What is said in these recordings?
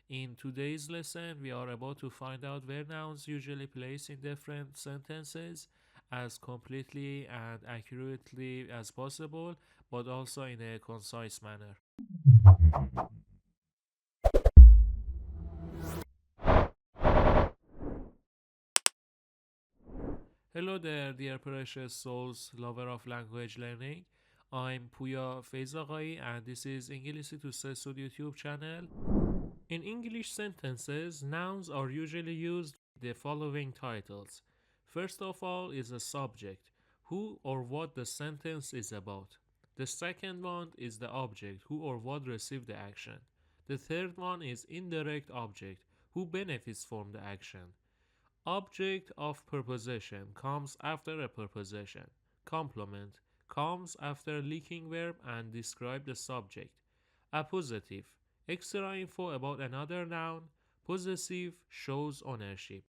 In today's lesson, we are about to find out where nouns usually place in different sentences as completely and accurately as possible, but also in a concise manner. Hello there, dear precious souls, lover of language learning. I'm Puya Feizagai and this is English to Success YouTube channel. In English sentences, nouns are usually used with the following titles. First of all is a subject, who or what the sentence is about. The second one is the object, who or what received the action. The third one is indirect object, who benefits from the action. Object of preposition comes after a preposition. Complement comes after linking verb and describe the subject. Appositive extra info about another noun. Possessive shows ownership.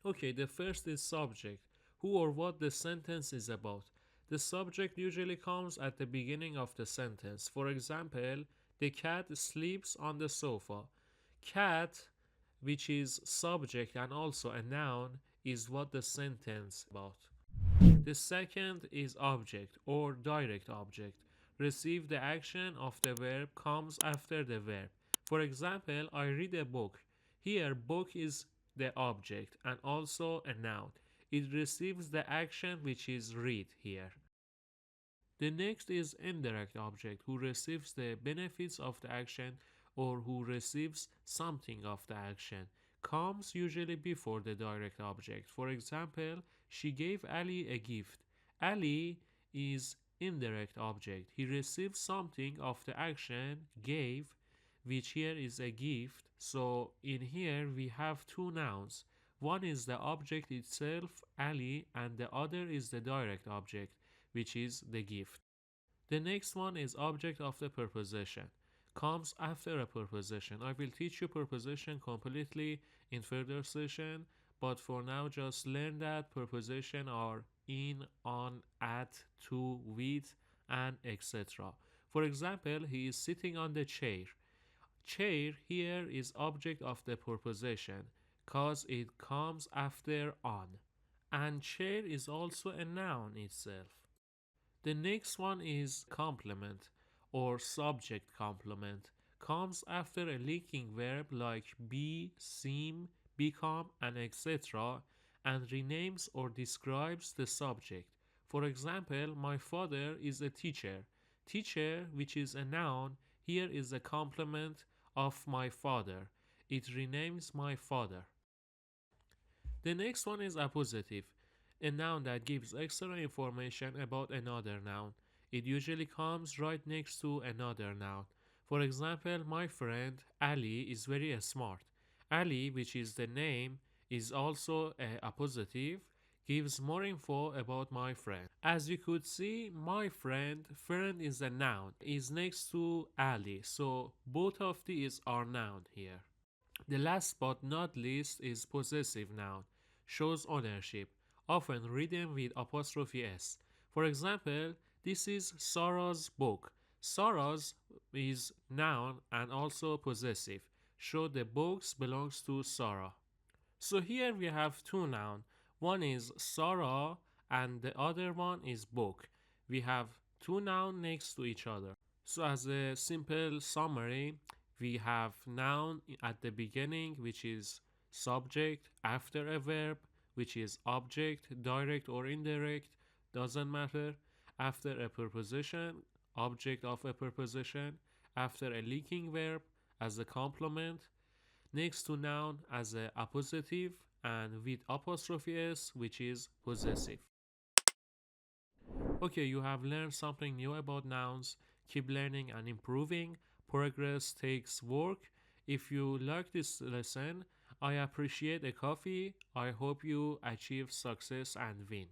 Okay, the first is subject, who or what the sentence is about. The subject usually comes at the beginning of the sentence. For example, the cat sleeps on the sofa. Cat, which is subject and also a noun, is what the sentence about. The second is object or direct object. Receive the action of the verb comes after the verb. For example, I read a book. Here, book is the object and also a noun. It receives the action which is read here. The next is indirect object who receives the benefits of the action or who receives something of the action. Comes usually before the direct object. For example, she gave Ali a gift. Ali is indirect object. He receives something of the action gave, which here is a gift. So in here we have two nouns. One is the object itself, Ali, and the other is the direct object, which is the gift. The next one is object of the preposition. Comes after a preposition. I will teach you preposition completely in further session, but for now just learn that preposition are in, on, at, to, with, and etc. For example, he is sitting on the chair. Chair here is object of the preposition cause it comes after on. And chair is also a noun itself. The next one is complement or subject complement. Comes after a linking verb like be, seem, become, and etc. and renames or describes the subject. For example, my father is a teacher. Teacher, which is a noun, here is a complement of my father. It renames my father. The next one is appositive, a noun that gives extra information about another noun. It usually comes right next to another noun. For example, my friend Ali is very smart. Ali, which is the name, is also a appositive, gives more info about my friend. As you could see, my friend is a noun, is next to Ali, so both of these are noun here. The last but not least is possessive noun, shows ownership, often written with apostrophe s. For example, this is Sarah's book. Sarah's is noun and also possessive, show the books belongs to Sarah. So here we have two nouns. One is Sarah and the other one is book. We have two nouns next to each other. So as a simple summary, we have noun at the beginning, which is subject, after a verb, which is object, direct or indirect, doesn't matter, after a preposition, object of a preposition, after a linking verb as a complement, next to noun as a appositive, and with apostrophe s, which is possessive. Okay, you have learned something new about nouns. Keep learning and improving. Progress takes work. If you like this lesson, I appreciate a coffee. I hope you achieve success and win.